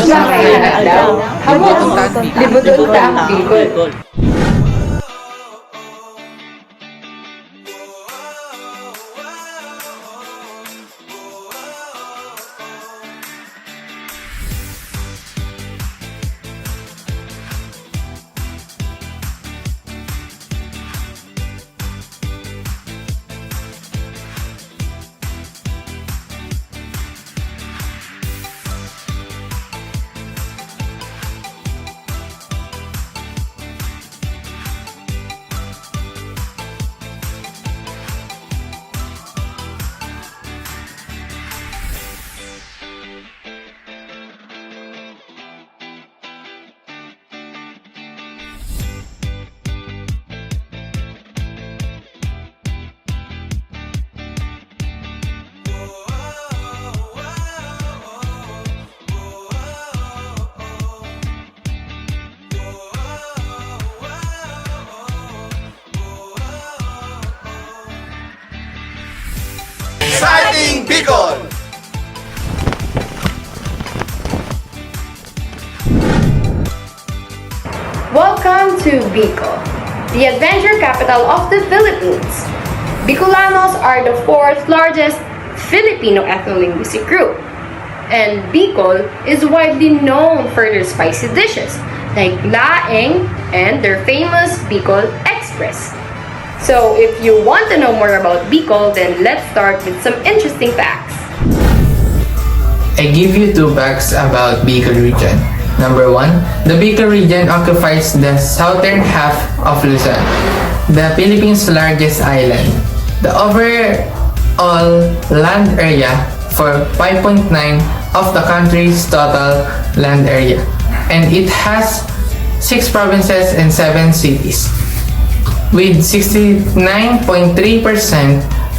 Sa kaya na daw, hamot, libuton ta ang Bicol. Exciting Bicol! Welcome to Bicol, the adventure capital of the Philippines. Bicolanos are the fourth largest Filipino ethno-linguistic group, and Bicol is widely known for their spicy dishes like laing and their famous Bicol Express. So if you want to know more about Bicol, then let's start with some interesting facts. I give you 2 facts about Bicol region. Number 1, the Bicol region occupies the southern half of Luzon, the Philippines' largest island. The overall land area for 5.9 of the country's total land area, and it has 6 provinces and 7 cities. With 69.3%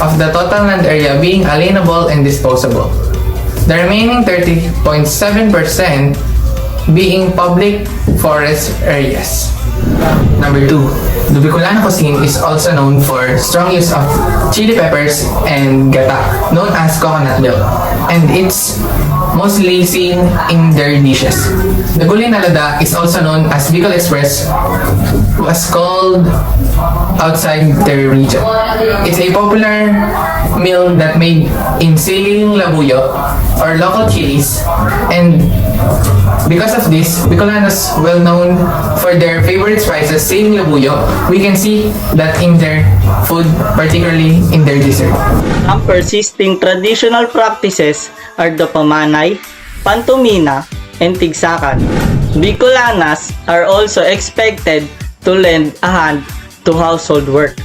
of the total land area being alienable and disposable. The remaining 30.7% being public forest areas. Number 2, the Bicolano cuisine is also known for strong use of chili peppers and gata, known as coconut milk, and it's mostly seen in their dishes. The gulay na lada is also known as Bicol Express, was called outside their region. It's a popular meal that made in siling labuyo or local chilies, and because of this, Bicolanos well known for their favorite spices, siling labuyo. We can see that in their food, particularly in their dessert. Ang persisting traditional practices are the pamanay, pantomina, and tigsakan. Bicolanas are also expected to lend a hand to household work.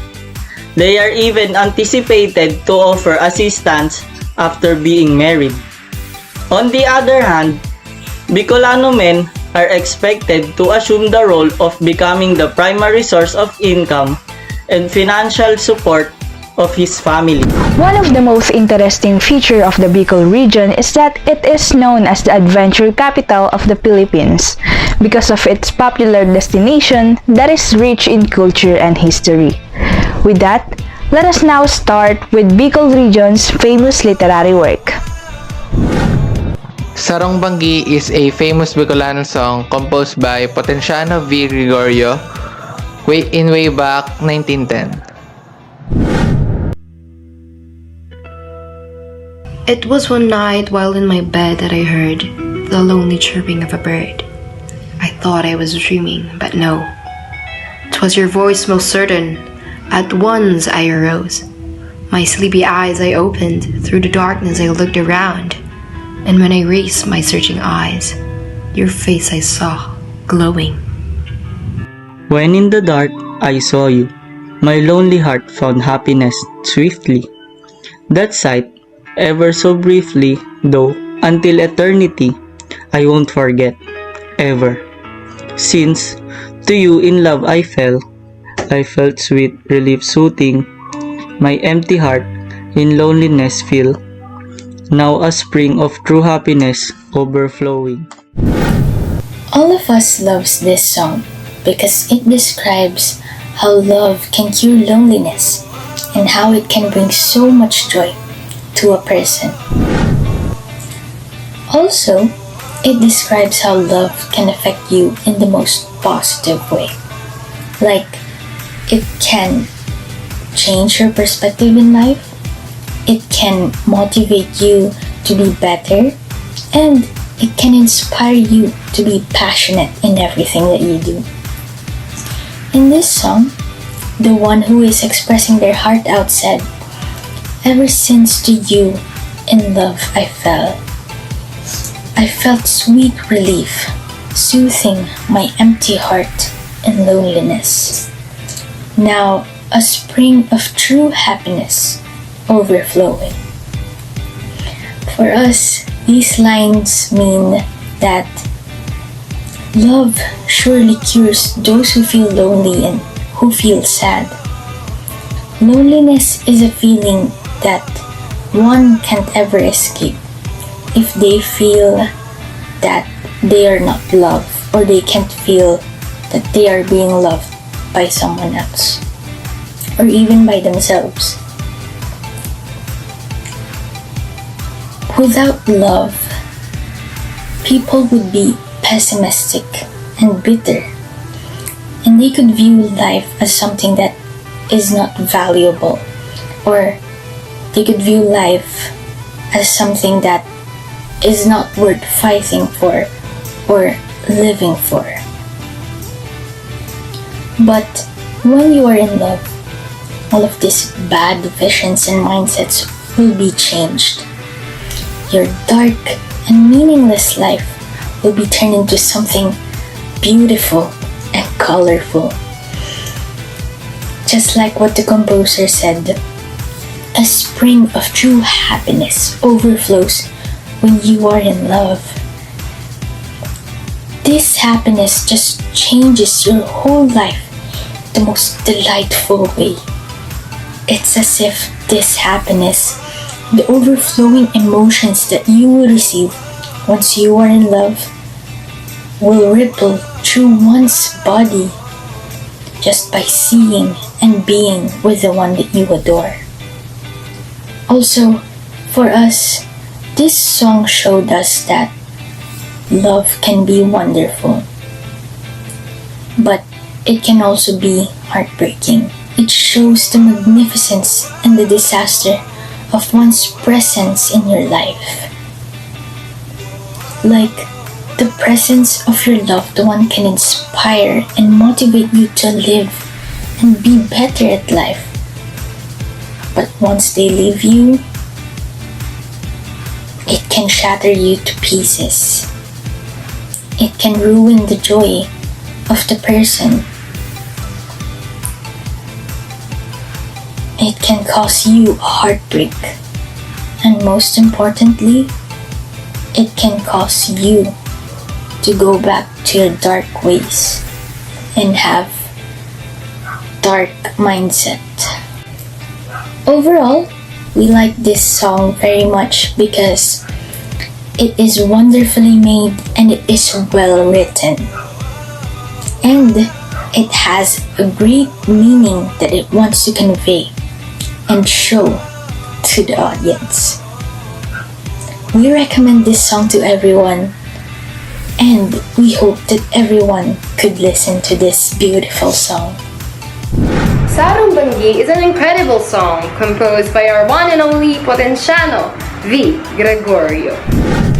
They are even anticipated to offer assistance after being married. On the other hand, Bicolano men are expected to assume the role of becoming the primary source of income and financial support of his family. One of the most interesting features of the Bicol region is that it is known as the adventure capital of the Philippines because of its popular destination that is rich in culture and history. With that, let us now start with Bicol region's famous literary work. Sarong Banggi is a famous Bicolano song composed by Potenciano V. Gregorio way back 1910. It was one night while in my bed that I heard the lonely chirping of a bird. I thought I was dreaming, but no. 'Twas your voice most certain. At once I arose. My sleepy eyes I opened. Through the darkness I looked around. And when I raised my searching eyes, your face I saw glowing. When in the dark I saw you, my lonely heart found happiness swiftly. That sight, ever so briefly, though, until eternity, I won't forget, ever. Since to you in love I felt sweet relief soothing, my empty heart in loneliness fill. Now a spring of true happiness overflowing. All of us loves this song because it describes how love can cure loneliness and how it can bring so much joy to a person. Also, it describes how love can affect you in the most positive way. Like, it can change your perspective in life, it can motivate you to be better, and it can inspire you to be passionate in everything that you do. In this song, the one who is expressing their heart out said, "Ever since to you in love I fell. I felt sweet relief, soothing my empty heart in loneliness. Now a spring of true happiness overflowing." For us, these lines mean that love surely cures those who feel lonely and who feel sad. Loneliness is a feeling that one can't ever escape if they feel that they are not loved, or they can't feel that they are being loved by someone else or even by themselves. Without love, people would be pessimistic and bitter, and they could view life as something that is not valuable, or they could view life as something that is not worth fighting for or living for. But when you are in love, all of these bad visions and mindsets will be changed. Your dark and meaningless life will be turned into something beautiful and colorful. Just like what the composer said, a spring of true happiness overflows when you are in love. This happiness just changes your whole life in the most delightful way. It's as if this happiness, the overflowing emotions that you will receive once you are in love, will ripple through one's body just by seeing and being with the one that you adore. Also, for us, this song showed us that love can be wonderful, but it can also be heartbreaking. It shows the magnificence and the disaster of one's presence in your life. Like, the presence of your loved one can inspire and motivate you to live and be better at life. But once they leave you, it can shatter you to pieces. It can ruin the joy of the person. It can cause you heartbreak. And most importantly, it can cause you to go back to your dark ways and have dark mindset. Overall, we like this song very much because it is wonderfully made and it is well written. And it has a great meaning that it wants to convey and show to the audience. We recommend this song to everyone, and we hope that everyone could listen to this beautiful song. Sarong Banggi is an incredible song composed by our one and only Potenciano V. Gregorio.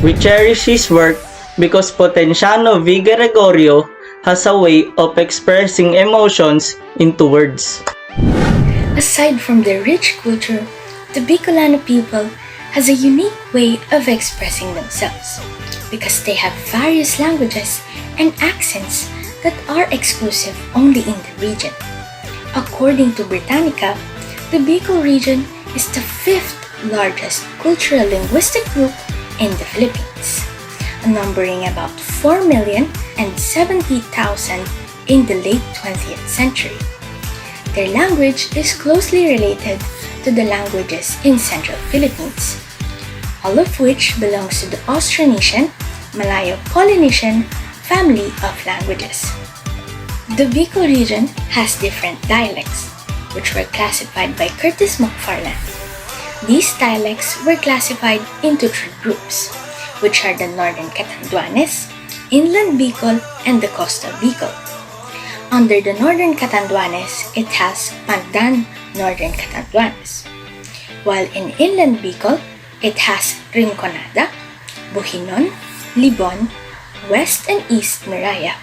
We cherish his work because Potenciano V. Gregorio has a way of expressing emotions into words. Aside from their rich culture, the Bicolano people has a unique way of expressing themselves because they have various languages and accents that are exclusive only in the region. According to Britannica, the Bicol region is the 5th largest cultural linguistic group in the Philippines, numbering about 4,070,000 in the late 20th century. Their language is closely related to the languages in Central Philippines, all of which belongs to the Austronesian, Malayo-Polynesian family of languages. The Bicol region has different dialects, which were classified by Curtis McFarland. These dialects were classified into 3 groups, which are the Northern Catanduanes, Inland Bicol, and the Coastal Bicol. Under the Northern Catanduanes, it has Pandan, Northern Catanduanes. While in Inland Bicol, it has Rinconada, Buhinon, Libon, West and East Miraya.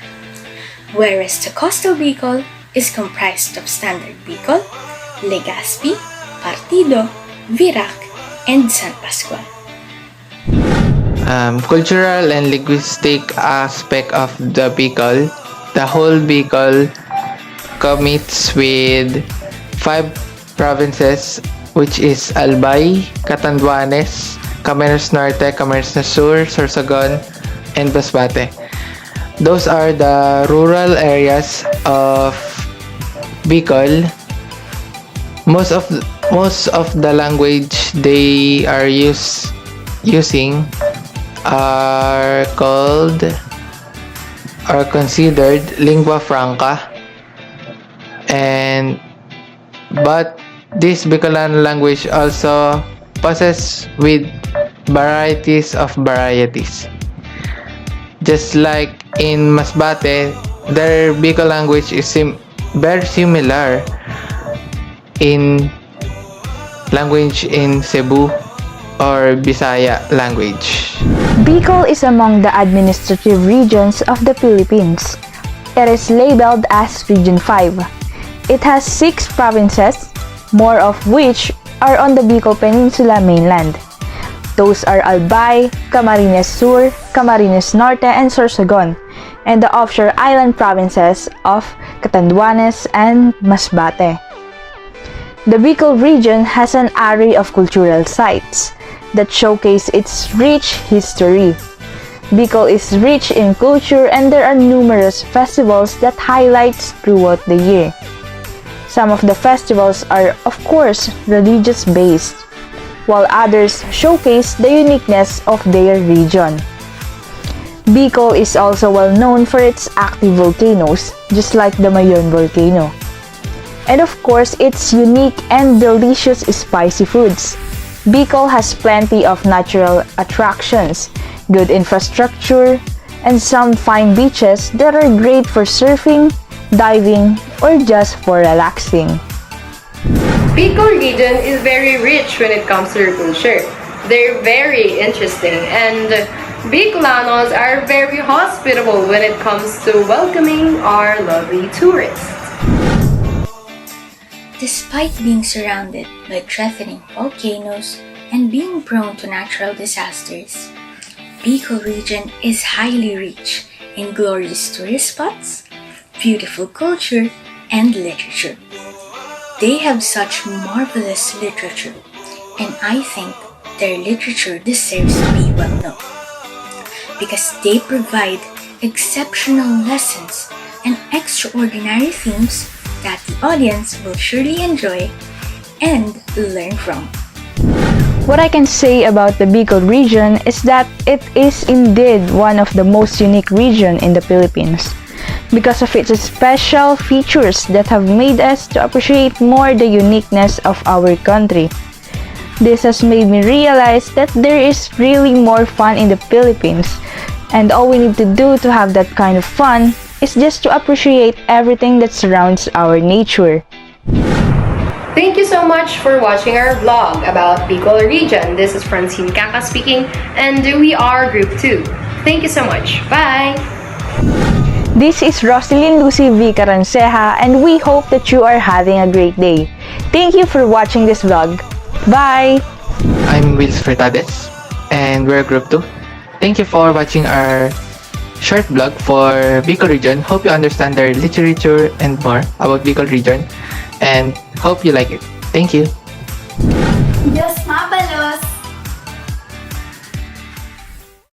Whereas the Coastal Bicol is comprised of Standard Bicol, Legazpi, Partido, Virac, and San Pascual. Cultural and linguistic aspect of the Bicol. The whole Bicol commits with 5 provinces, which is Albay, Catanduanes, Camarines Norte, Camarines Sur, Sorsogon, and Masbate. Those are the rural areas of Bicol. Most of the language they are using are considered lingua franca, but this Bicolano language also possesses with varieties. Just like in Masbate, their Bicol language is very similar in language in Cebu or Bisaya language. Bicol is among the administrative regions of the Philippines. It is labeled as Region 5. It has 6 provinces, more of which are on the Bicol Peninsula mainland. Those are Albay, Camarines Sur, Camarines Norte, and Sorsogon, and the offshore island provinces of Catanduanes and Masbate. The Bicol region has an array of cultural sites that showcase its rich history. Bicol is rich in culture and there are numerous festivals that highlights throughout the year. Some of the festivals are, of course, religious-based, while others showcase the uniqueness of their region. Bicol is also well known for its active volcanoes, just like the Mayon volcano. And of course, its unique and delicious spicy foods. Bicol has plenty of natural attractions, good infrastructure, and some fine beaches that are great for surfing, diving, or just for relaxing. Bicol region is very rich when it comes to their culture. They're very interesting, and Bicolanos are very hospitable when it comes to welcoming our lovely tourists. Despite being surrounded by threatening volcanoes and being prone to natural disasters, Bicol region is highly rich in glorious tourist spots, beautiful culture, and literature. They have such marvelous literature, and I think their literature deserves to be well known because they provide exceptional lessons and extraordinary themes that the audience will surely enjoy and learn from. What I can say about the Bicol region is that it is indeed one of the most unique regions in the Philippines because of its special features that have made us to appreciate more the uniqueness of our country. This has made me realize that there is really more fun in the Philippines, and all we need to do to have that kind of fun is just to appreciate everything that surrounds our nature. Thank you so much for watching our vlog about Bicol region. This is Francine Kaka speaking, and we are Group 2. Thank you so much. Bye! This is Roselyn Lucy V. Caranceja, and we hope that you are having a great day. Thank you for watching this vlog. Bye! I'm Wills Fretades, and we're Group 2. Thank you for watching our short vlog for Bicol region. Hope you understand their literature and more about Bicol region, and hope you like it. Thank you. Just